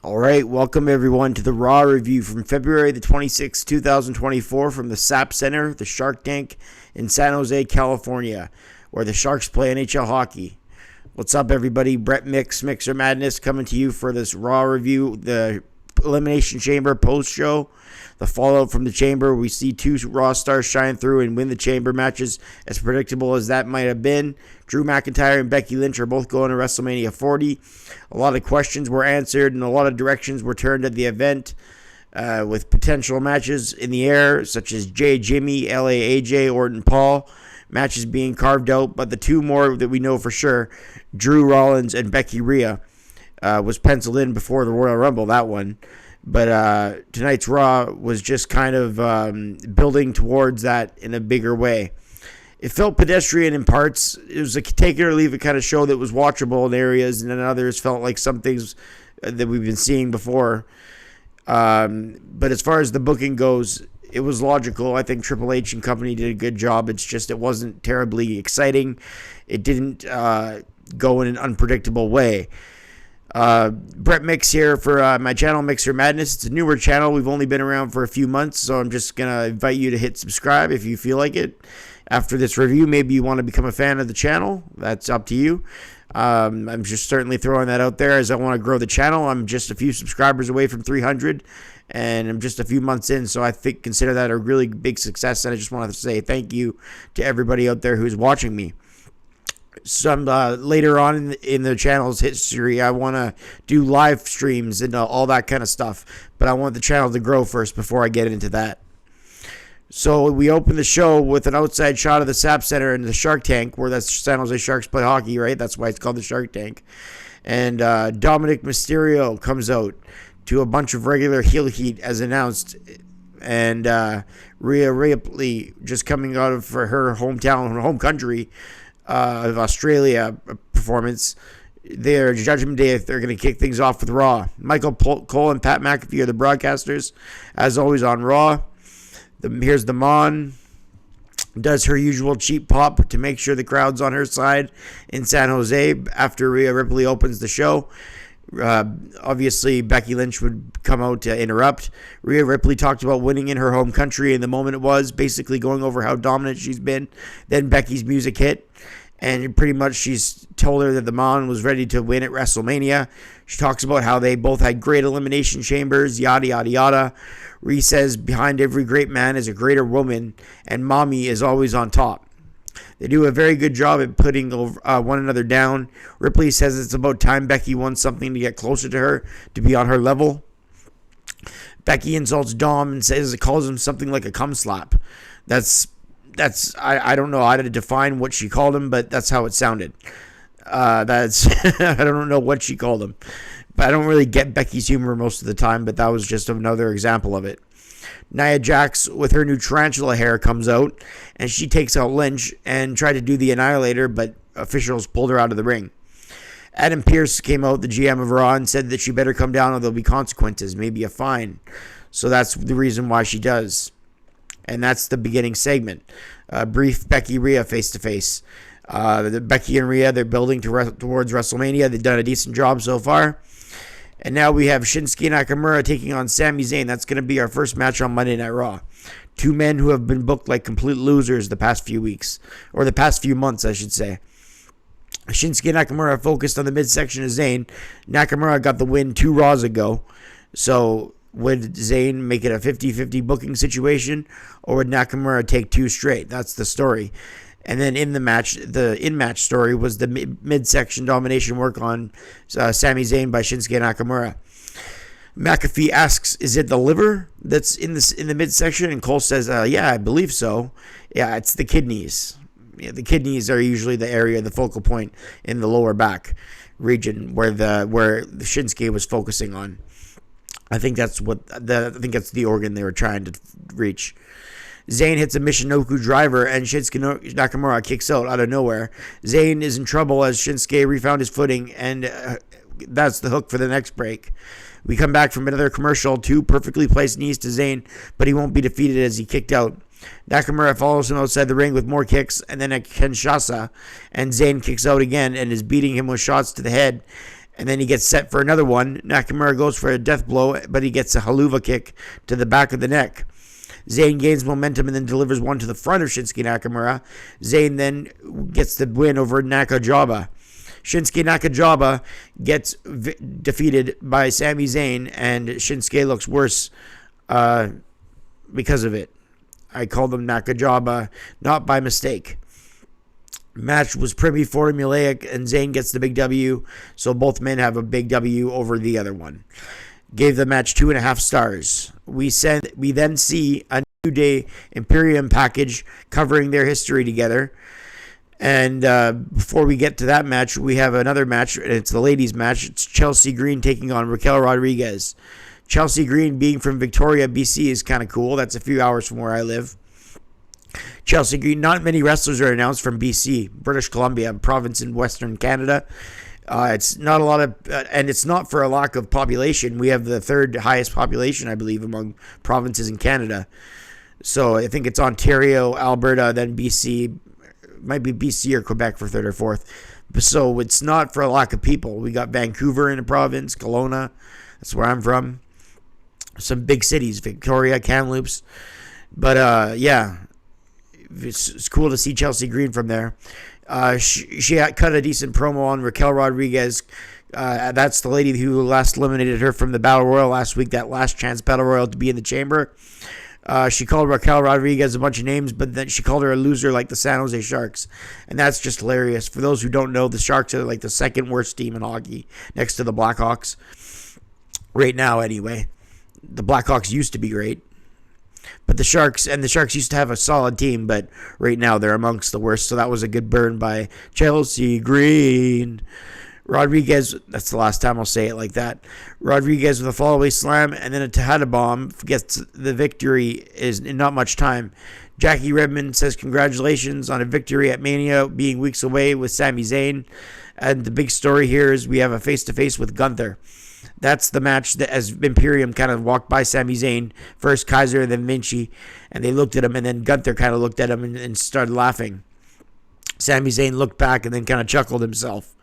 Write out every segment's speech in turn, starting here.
All right, welcome everyone to the Raw review from February the 26th, 2024 from the SAP Center, the Shark Tank in San Jose, California, where the Sharks play NHL hockey. What's up, everybody? Brett Mixer Madness coming to you for this Raw review, the Elimination Chamber post-show, the fallout from the Chamber. We see two Raw stars shine through and win the Chamber matches, as predictable as that might have been. Drew McIntyre and Becky Lynch are both going to WrestleMania 40. A lot of questions were answered and a lot of directions were turned at the event, with potential matches in the air, such as Jimmy, LA AJ, Orton Paul. Matches being carved out, but the two more that we know for sure, Drew Rollins and Becky Rhea, was penciled in before the Royal Rumble, that one. But tonight's Raw was just kind of building towards that in a bigger way. It felt pedestrian in parts. It was a take it or leave it kind of show that was watchable in areas, and then others felt like some things that we've been seeing before. But as far as the booking goes, it was logical. I think Triple H and company did a good job. It's just it wasn't terribly exciting. It didn't go in an unpredictable way. Brett Mix here for my channel, Mixer Madness. It's a newer channel. We've only been around for a few months, so I'm just going to invite you to hit subscribe if you feel like it. After this review, maybe you want to become a fan of the channel. That's up to you. I'm just certainly throwing that out there as I want to grow the channel. I'm just a few subscribers away from 300, and I'm just a few months in, so I consider that a really big success, and I just wanted to say thank you to everybody out there who's watching me. Some later on in the channel's history, I want to do live streams and all that kind of stuff, but I want the channel to grow first before I get into that. So we open the show with an outside shot of the SAP Center and the Shark Tank, where that's San Jose Sharks play hockey, right? That's why it's called the Shark Tank. And Dominic Mysterio comes out to a bunch of regular heel heat as announced, and Rhea Ripley just coming out of her hometown, her home country of Australia performance. Their Judgment Day, they're going to kick things off with Raw. Michael Cole and Pat McAfee are the broadcasters, as always on Raw. Here's the Mon. Does her usual cheap pop to make sure the crowd's on her side in San Jose after Rhea Ripley opens the show. Obviously, Becky Lynch would come out to interrupt. Rhea Ripley talked about winning in her home country, and the moment it was, basically going over how dominant she's been. Then Becky's music hit, and pretty much she's told her that the Mon was ready to win at WrestleMania. She talks about how they both had great elimination chambers, yada, yada, yada. Rhea says, behind every great man is a greater woman, and mommy is always on top. They do a very good job at putting one another down. Ripley says it's about time Becky won something to get closer to her, to be on her level. Becky insults Dom and says it calls him something like a cum slap. I don't know how to define what she called him, but that's how it sounded. I don't know what she called him. But I don't really get Becky's humor most of the time, but that was just another example of it. Nia Jax, with her new tarantula hair, comes out, and she takes out Lynch and tried to do the Annihilator, but officials pulled her out of the ring. Adam Pearce came out, the GM of Raw, and said that she better come down or there'll be consequences, maybe a fine. So that's the reason why she does. And that's the beginning segment. Brief Becky-Rhea face-to-face. Becky and Rhea, they're building towards WrestleMania. They've done a decent job so far. And now we have Shinsuke Nakamura taking on Sami Zayn. That's going to be our first match on Monday Night Raw. Two men who have been booked like complete losers the past few weeks. Or the past few months, I should say. Shinsuke Nakamura focused on the midsection of Zayn. Nakamura got the win 2 Raws ago. So would Zayn make it a 50-50 booking situation? Or would Nakamura take 2 straight? That's the story. And then in the match, the in-match story was the midsection domination work on Sami Zayn by Shinsuke Nakamura. McAfee asks, is it the liver that's in the midsection? And Cole says, yeah, I believe so. Yeah, it's the kidneys. Yeah, the kidneys are usually the area, the focal point in the lower back region where the Shinsuke was focusing on. I think that's the organ they were trying to reach. Zayn hits a Michinoku driver, and Shinsuke Nakamura kicks out of nowhere. Zayn is in trouble as Shinsuke refound his footing, and that's the hook for the next break. We come back from another commercial, 2 perfectly placed knees to Zayn, but he won't be defeated as he kicked out. Nakamura follows him outside the ring with more kicks, and then a Kinshasa, and Zayn kicks out again and is beating him with shots to the head. And then he gets set for another one. Nakamura goes for a death blow, but he gets a haluva kick to the back of the neck. Zayn gains momentum and then delivers one to the front of Shinsuke Nakamura. Zayn then gets the win over Nakajaba. Shinsuke Nakajaba gets defeated by Sami Zayn, and Shinsuke looks worse because of it. I called him Nakajaba, not by mistake. Match was pretty formulaic, and Zayn gets the big W, so both men have a big W over the other one. Gave the match 2.5 stars. We then see a New Day Imperium package covering their history together. And before we get to that match, we have another match. It's the ladies' match. It's Chelsea Green taking on Raquel Rodriguez. Chelsea Green, being from Victoria, BC, is kind of cool. That's a few hours from where I live. Chelsea Green, not many wrestlers are announced from BC, British Columbia, a province in Western Canada. It's not a lot of, and it's not for a lack of population. We have the third highest population, I believe, among provinces in Canada. So I think it's Ontario, Alberta, then BC. Might be BC or Quebec for third or fourth. So it's not for a lack of people. We got Vancouver in the province, Kelowna. That's where I'm from. Some big cities, Victoria, Kamloops. But yeah, it's cool to see Chelsea Green from there. She cut a decent promo on Raquel Rodriguez. That's the lady who last eliminated her from the Battle Royal last week, that last chance Battle Royal to be in the chamber. She called Raquel Rodriguez a bunch of names, but then she called her a loser like the San Jose Sharks. And that's just hilarious. For those who don't know, the Sharks are like the second worst team in hockey, next to the Blackhawks. Right now, anyway. The Blackhawks used to be great. But the Sharks used to have a solid team, but right now they're amongst the worst. So that was a good burn by Chelsea Green. Rodriguez, that's the last time I'll say it like that. Rodriguez with a fallaway slam and then a Tejada bomb gets the victory in not much time. Jackie Redmond says congratulations on a victory at Mania, being weeks away with Sami Zayn. And the big story here is we have a face-to-face with Gunther. That's the match that, as Imperium kind of walked by Sami Zayn, first Kaiser and then Vinci, and they looked at him, and then Gunther kind of looked at him and started laughing. Sami Zayn looked back and then kind of chuckled himself.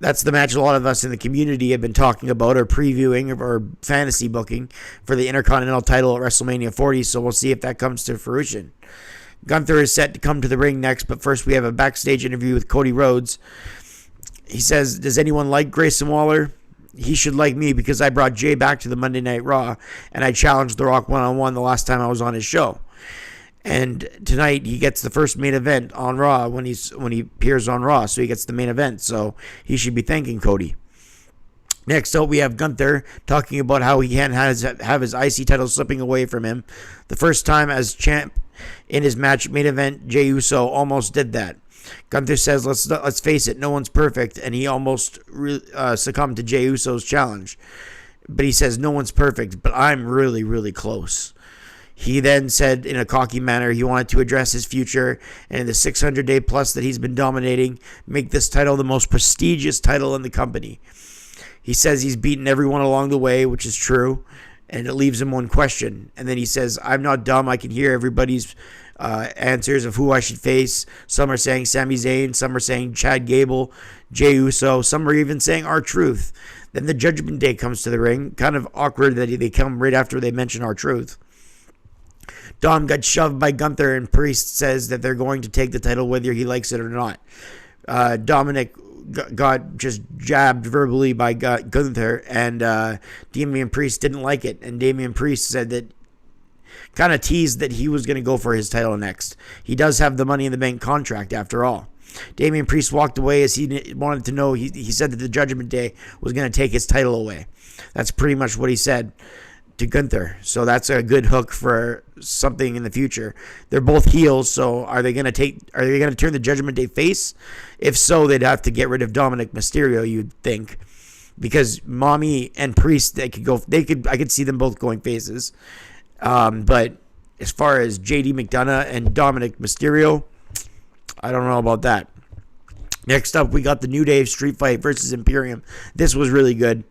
That's the match a lot of us in the community have been talking about or previewing or fantasy booking for the Intercontinental title at WrestleMania 40, so we'll see if that comes to fruition. Gunther is set to come to the ring next, but first we have a backstage interview with Cody Rhodes. He says, does anyone like Grayson Waller? He should like me because I brought Jay back to the Monday Night Raw, and I challenged The Rock one-on-one the last time I was on his show. And tonight he gets the first main event on Raw when he appears on Raw, so he gets the main event. So he should be thanking Cody. Next up, we have Gunther talking about how he can't have his IC title slipping away from him. The first time as champ in his match main event, Jey Uso almost did that. Gunther says, let's face it, no one's perfect, and he almost succumbed to Jey Uso's challenge. But he says, no one's perfect, but I'm really, really close. He then said in a cocky manner he wanted to address his future and in the 600-day plus that he's been dominating, make this title the most prestigious title in the company. He says he's beaten everyone along the way, which is true, and it leaves him one question. And then he says, I'm not dumb. I can hear everybody's answers of who I should face. Some are saying Sami Zayn. Some are saying Chad Gable, Jey Uso. Some are even saying R-Truth. Then the Judgment Day comes to the ring. Kind of awkward that they come right after they mention R-Truth. Dom got shoved by Gunther, and Priest says that they're going to take the title whether he likes it or not. Dominic got just jabbed verbally by Gunther, and Damian Priest didn't like it. And Damian Priest said that, kind of teased that he was going to go for his title next. He does have the Money in the Bank contract after all. Damian Priest walked away as he wanted to know. He said that the Judgment Day was going to take his title away. That's pretty much what he said to Gunther. So that's a good hook for something in the future. They're both heels, so are they going to turn the Judgment Day face? If so, they'd have to get rid of Dominic Mysterio, you'd think. Because Mommy and Priest, I could see them both going faces. But as far as JD McDonough and Dominic Mysterio, I don't know about that. Next up, we got the New Day Street Fight versus Imperium. This was really good.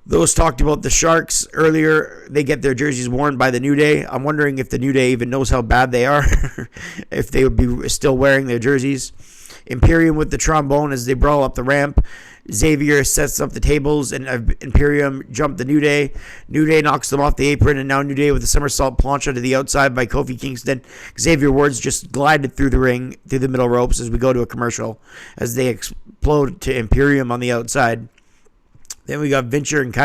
Those talked about the Sharks earlier. They get their jerseys worn by the New Day. I'm wondering if the New Day even knows how bad they are, if they would be still wearing their jerseys. Imperium with the trombone as they brawl up the ramp. Xavier sets up the tables, and Imperium jump the New Day. New Day knocks them off the apron, and now New Day with a somersault plancha to the outside by Kofi Kingston. Xavier Woods just glided through the ring, through the middle ropes as we go to a commercial, as they explode to Imperium on the outside. Then we got Venture and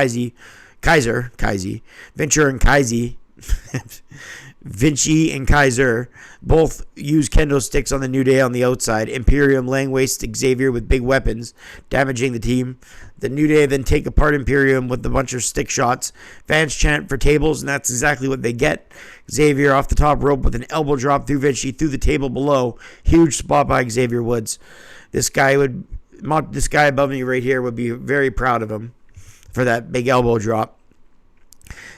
Vinci and Kaiser both use kendo sticks on the New Day on the outside. Imperium laying waste to Xavier with big weapons, damaging the team. The New Day then take apart Imperium with a bunch of stick shots. Fans chant for tables, and that's exactly what they get. Xavier off the top rope with an elbow drop through Vinci, through the table below. Huge spot by Xavier Woods. This guy above me right here would be very proud of him for that big elbow drop.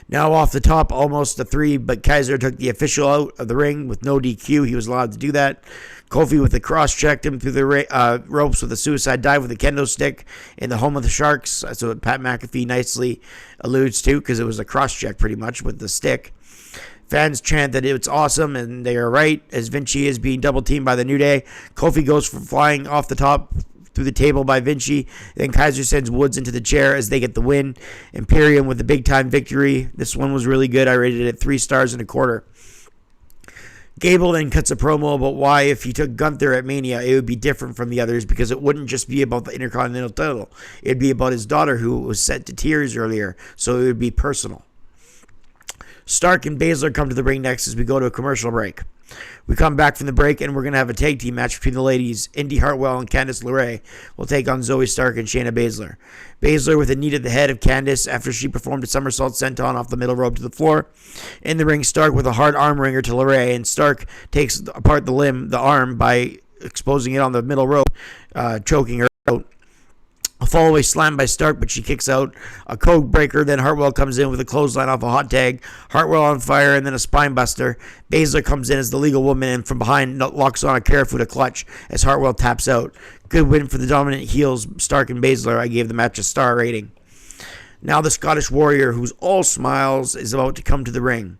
Now off the top, almost a 3, but Kaiser took the official out of the ring with no DQ. He was allowed to do that. Kofi with the cross checked him through the ropes with a suicide dive with a kendo stick in the home of the Sharks. That's what Pat McAfee nicely alludes to, because it was a cross check pretty much with the stick. Fans chant that it's awesome, and they are right, as Vinci is being double teamed by the New Day. Kofi goes for flying off the top through the table by Vinci. Then Kaiser sends Woods into the chair as they get the win. Imperium with the big-time victory. This one was really good. I rated it 3 stars and a quarter. Gable then cuts a promo about why if he took Gunther at Mania, it would be different from the others, because it wouldn't just be about the Intercontinental title. It'd be about his daughter, who was set to tears earlier, so it would be personal. Stark and Baszler come to the ring next as we go to a commercial break. We come back from the break, and we're going to have a tag team match between the ladies. Indy Hartwell and Candice LeRae will take on Zoe Stark and Shayna Baszler. Baszler with a knee to the head of Candice after she performed a somersault senton off the middle rope to the floor. In the ring, Stark with a hard arm wringer to LeRae, and Stark takes apart the arm by exposing it on the middle rope, choking her out. A fallaway slam by Stark, but she kicks out. A code breaker, then Hartwell comes in with a clothesline off a hot tag. Hartwell on fire, and then a spine buster. Baszler comes in as the legal woman, and from behind locks on a Karafuda clutch as Hartwell taps out. Good win for the dominant heels, Stark and Baszler. I gave the match a star rating. Now the Scottish Warrior, who's all smiles, is about to come to the ring.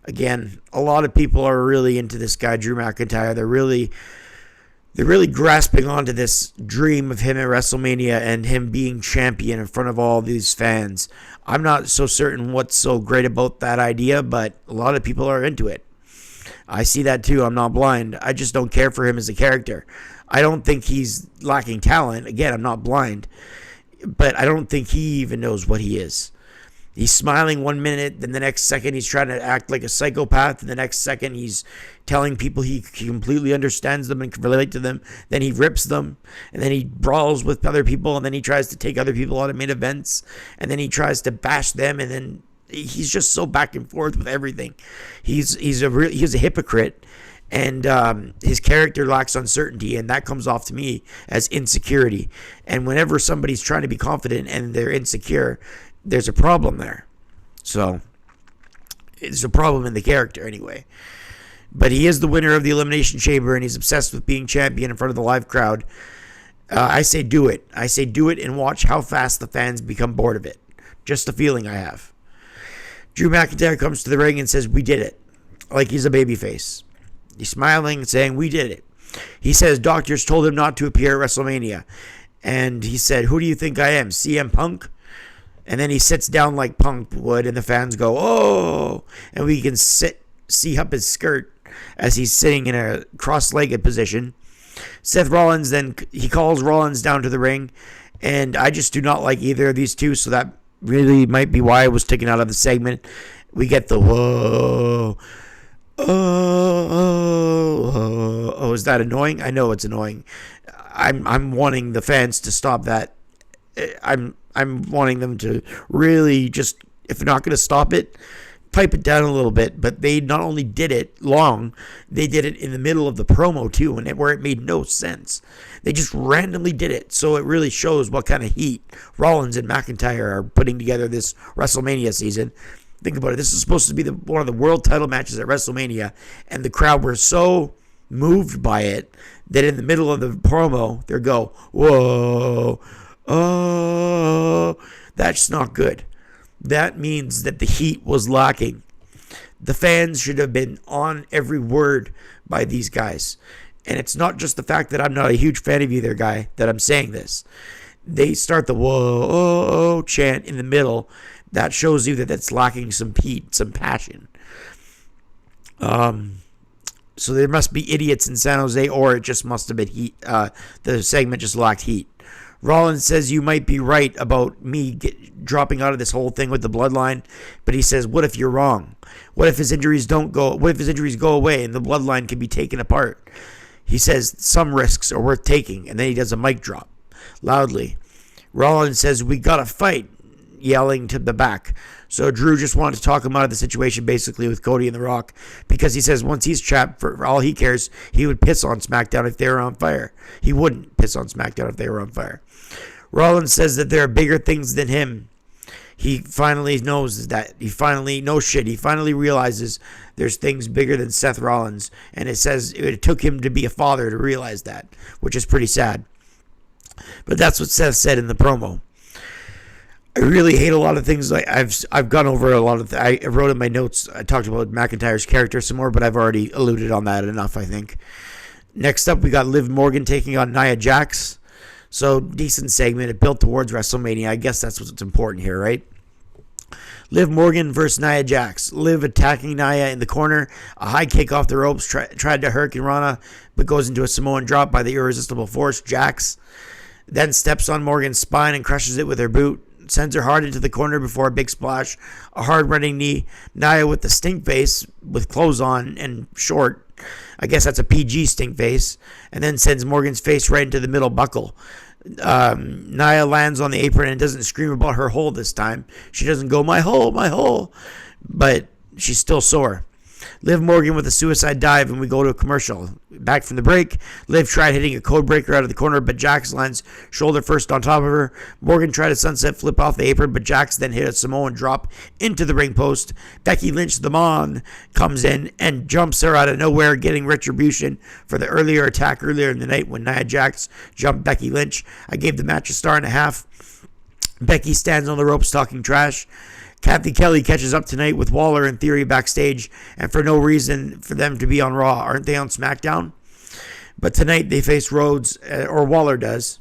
Again, a lot of people are really into this guy, Drew McIntyre. They're really grasping onto this dream of him at WrestleMania and him being champion in front of all these fans. I'm not so certain what's so great about that idea, but a lot of people are into it. I see that too. I'm not blind. I just don't care for him as a character. I don't think he's lacking talent. Again, I'm not blind. But I don't think he even knows what he is. He's smiling 1 minute, then the next second he's trying to act like a psychopath, and the next second he's telling people he completely understands them and can relate to them. Then he rips them, and then he brawls with other people, and then he tries to take other people out of main events, and then he tries to bash them, and then he's just so back and forth with everything. He's a hypocrite, and his character lacks uncertainty, and that comes off to me as insecurity. And whenever somebody's trying to be confident and they're insecure, there's a problem there. So it's a problem in the character anyway. But he is the winner of the Elimination Chamber, and he's obsessed with being champion in front of the live crowd. I say do it. I say do it and watch how fast the fans become bored of it. Just a feeling I have. Drew McIntyre comes to the ring and says, "We did it." Like he's a babyface. He's smiling and saying, "We did it." He says doctors told him not to appear at WrestleMania. And he said, "Who do you think I am, CM Punk?" And then he sits down like Punk would, and the fans go, "Oh!" And we can see up his skirt as he's sitting in a cross-legged position. Seth Rollins, then he calls Rollins down to the ring, and I just do not like either of these two, so that really might be why I was taken out of the segment. We get the whoa. Oh, is that annoying? I know it's annoying. I'm wanting the fans to stop that. I'm wanting them to really just, if they're not going to stop it, pipe it down a little bit. But they not only did it long, they did it in the middle of the promo too, and where it made no sense. They just randomly did it, so it really shows what kind of heat Rollins and McIntyre are putting together this WrestleMania season. Think about it. This is supposed to be one of the world title matches at WrestleMania, and the crowd were so moved by it that in the middle of the promo, they go, "Whoa, oh," that's not good. That means that the heat was lacking. The fans should have been on every word by these guys. And it's not just the fact that I'm not a huge fan of either guy that I'm saying this. they start the whoa chant in the middle. That shows you that it's lacking some heat, some passion. So there must be idiots in San Jose, or it just must have been heat. The segment just lacked heat. Rollins says you might be right about me dropping out of this whole thing with the bloodline, but he says, what if you're wrong? What if his injuries don't go? What if his injuries go away and the bloodline can be taken apart? He says some risks are worth taking, and then he does a mic drop loudly. Rollins says we gotta fight, yelling to the back. So Drew just wanted to talk him out of the situation, basically, with Cody and The Rock, because he says once he's trapped, for all he cares, he would piss on SmackDown if they were on fire. He wouldn't piss on SmackDown if they were on fire. Rollins says that there are bigger things than him. He finally knows that. He finally realizes there's things bigger than Seth Rollins, and it says it took him to be a father to realize that, which is pretty sad. But that's what Seth said in the promo. I really hate a lot of things. Like I've gone over a lot of. I wrote in my notes. I talked about McIntyre's character some more, but I've already alluded on that enough, I think. Next up, we got Liv Morgan taking on Nia Jax. So decent segment. It built towards WrestleMania. I guess that's what's important here, right? Liv Morgan versus Nia Jax. Liv attacking Nia in the corner. A high kick off the ropes. Tried to Hurricane Rana, but goes into a Samoan drop by the irresistible force. Jax then steps on Morgan's spine and crushes it with her boot. Sends her hard into the corner before a big splash. A hard running knee. Nia with the stink face with clothes on and short. I guess that's a PG stink face. And then sends Morgan's face right into the middle buckle. Nia lands on the apron and doesn't scream about her hole this time. She doesn't go, my hole. But she's still sore. Liv Morgan with a suicide dive, and we go to a commercial. Back from the break, Liv tried hitting a code breaker out of the corner, but Jax lands shoulder first on top of her. Morgan tried a sunset flip off the apron, but Jax then hit a Samoan drop into the ring post. Becky Lynch, the Mon, comes in and jumps her out of nowhere, getting retribution for the earlier attack earlier in the night when Nia Jax jumped Becky Lynch. I gave the match a 1.5 stars. Becky stands on the ropes talking trash. Kathy Kelly catches up tonight with Waller and Theory backstage, and for no reason for them to be on Raw. Aren't they on SmackDown? But tonight they face Rhodes, or Waller does.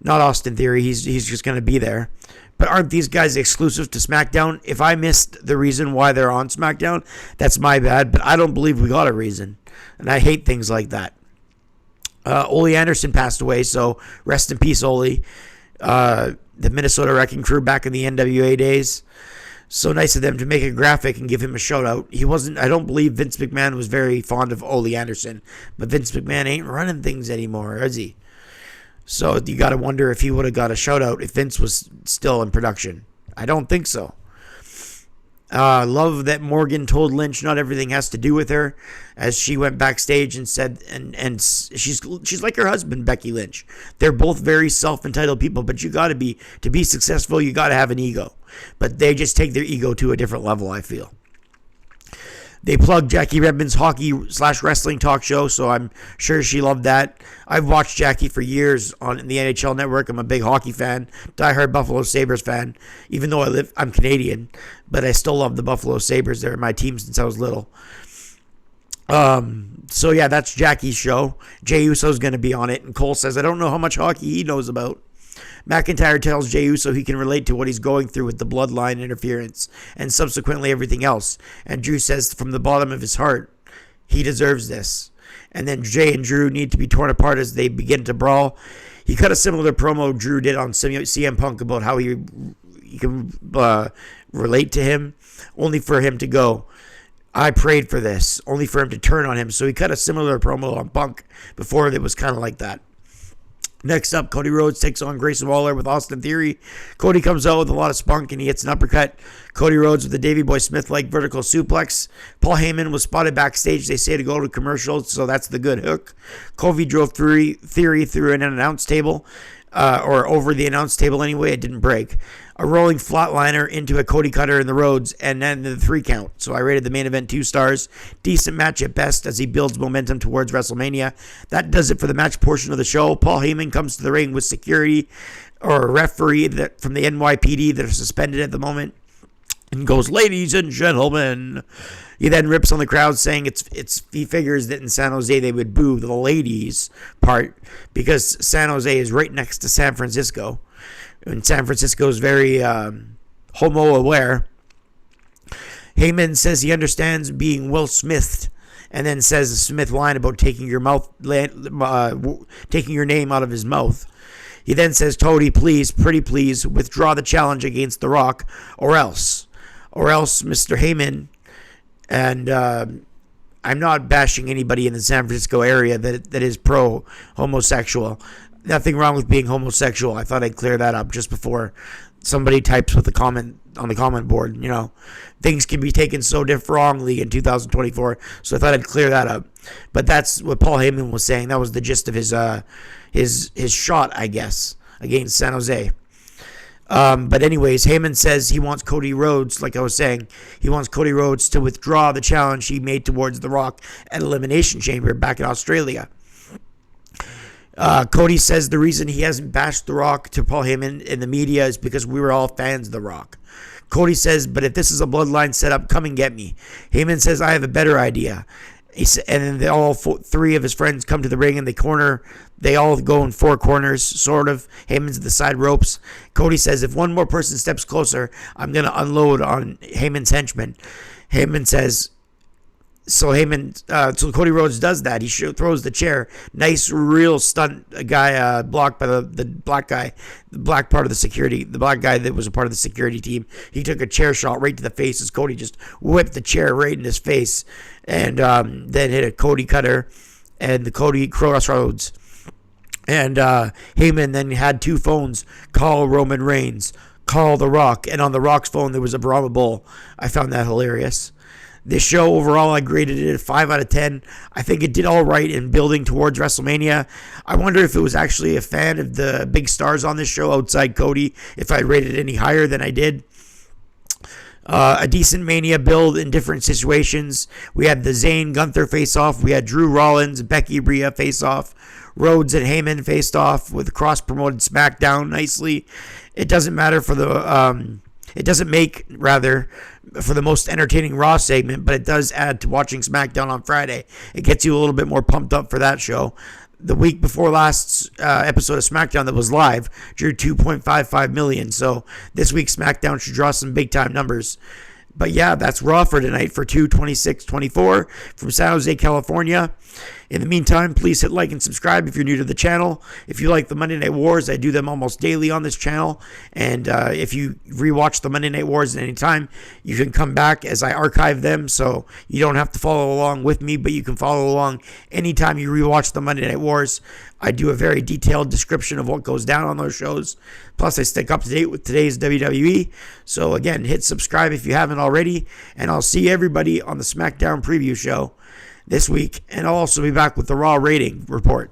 Not Austin Theory. He's just going to be there. But aren't these guys exclusive to SmackDown? If I missed the reason why they're on SmackDown, that's my bad. But I don't believe we got a reason. And I hate things like that. Ole Anderson passed away, so rest in peace, Ole. The Minnesota Wrecking Crew back in the NWA days. So nice of them to make a graphic and give him a shout out. I don't believe Vince McMahon was very fond of Ole Anderson, but Vince McMahon ain't running things anymore, is he? So you got to wonder if he would have got a shout out if Vince was still in production. I don't think so. Love that Morgan told Lynch not everything has to do with her, as she went backstage and said, and she's like her husband, Becky Lynch. They're both very self-entitled people, but to be successful, you got to have an ego. But they just take their ego to a different level, I feel. They plugged Jackie Redmond's hockey/wrestling talk show, so I'm sure she loved that. I've watched Jackie for years on the NHL Network. I'm a big hockey fan, diehard Buffalo Sabres fan. Even though I'm Canadian, but I still love the Buffalo Sabres. They're my team since I was little. So yeah, that's Jackie's show. Jey Uso's going to be on it, and Cole says, I don't know how much hockey he knows about. McIntyre tells Jey Uso he can relate to what he's going through with the bloodline interference and subsequently everything else. And Drew says from the bottom of his heart, he deserves this. And then Jey and Drew need to be torn apart as they begin to brawl. He cut a similar promo Drew did on CM Punk about how he can relate to him, only for him to go, I prayed for this, only for him to turn on him. So he cut a similar promo on Punk before it was kind of like that. Next up, Cody Rhodes takes on Grayson Waller with Austin Theory. Cody comes out with a lot of spunk and he hits an uppercut. Cody Rhodes with the Davey Boy Smith-like vertical suplex. Paul Heyman was spotted backstage. They say to go to commercials, so that's the good hook. Kofi drove Theory through an announce table, or over the announce table anyway. It didn't break. A rolling flatliner into a Cody cutter in the Rhodes, and then the 3 count. So I rated the main event 2 stars. Decent match at best as he builds momentum towards WrestleMania. That does it for the match portion of the show. Paul Heyman comes to the ring with security or a referee from the NYPD that are suspended at the moment and goes, ladies and gentlemen. He then rips on the crowd saying he figures that in San Jose they would boo the ladies part because San Jose is right next to San Francisco. And San Francisco is very homo-aware. Heyman says he understands being Will Smithed, and then says the Smith line about taking your name out of his mouth. He then says, Cody, please, pretty please, withdraw the challenge against The Rock, or else, Mr. Heyman, and I'm not bashing anybody in the San Francisco area that is pro-homosexual. Nothing wrong with being homosexual. I thought I'd clear that up just before somebody types with a comment on the comment board. You know, things can be taken so wrongly in 2024, so I thought I'd clear that up. But that's what Paul Heyman was saying. That was the gist of his shot, I guess, against San Jose. But anyways, Heyman says he wants Cody Rhodes, like I was saying, he wants Cody Rhodes to withdraw the challenge he made towards The Rock at Elimination Chamber back in Australia. Cody says the reason he hasn't bashed The Rock to Paul Heyman in the media is because we were all fans of The Rock. Cody says, but if this is a bloodline setup, come and get me. Heyman says, I have a better idea. And then all three of his friends come to the ring and they all go in four corners, sort of. Heyman's at the side ropes. Cody says, if one more person steps closer, I'm going to unload on Heyman's henchmen. Heyman says, so Cody Rhodes does that. He throws the chair. Nice, real stunt guy blocked by the black guy, the black part of the security, the black guy that was a part of the security team. He took a chair shot right to the face as Cody just whipped the chair right in his face, and then hit a Cody cutter and the Cody crossroads. And Heyman then had two phones, call Roman Reigns, call The Rock, and on The Rock's phone there was a Brahma Bull. I found that hilarious. This show, overall, I graded it a 5 out of 10. I think it did all right in building towards WrestleMania. I wonder if it was actually a fan of the big stars on this show outside Cody, if I rated it any higher than I did. A decent Mania build in different situations. We had the Zayn Gunther face-off. We had Drew Rollins, Becky Rhea face-off. Rhodes and Heyman faced off with cross-promoted SmackDown nicely. It doesn't matter for the... It doesn't make, rather, for the most entertaining Raw segment, but it does add to watching SmackDown on Friday. It gets you a little bit more pumped up for that show. The week before last episode of SmackDown that was live drew 2.55 million, so this week's SmackDown should draw some big-time numbers. But yeah, that's Raw for tonight for 2/26/24 from San Jose, California. In the meantime, please hit like and subscribe if you're new to the channel. If you like the Monday Night Wars, I do them almost daily on this channel. And if you rewatch the Monday Night Wars at any time, you can come back as I archive them. So you don't have to follow along with me, but you can follow along anytime you rewatch the Monday Night Wars. I do a very detailed description of what goes down on those shows. Plus, I stick up to date with today's WWE. So again, hit subscribe if you haven't already. And I'll see everybody on the SmackDown preview show this week, and I'll also be back with the Raw rating report,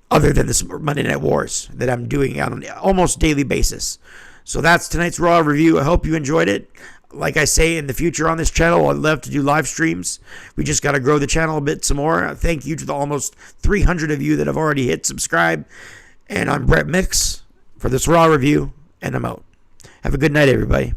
other than this Monday Night Wars that I'm doing on an almost daily basis. So that's tonight's Raw review. I hope you enjoyed it. Like I say, in the future on this channel, I'd love to do live streams. We just got to grow the channel a bit some more. Thank you to the almost 300 of you that have already hit subscribe. And I'm Brett Mix for this Raw review, and I'm out. Have a good night, everybody.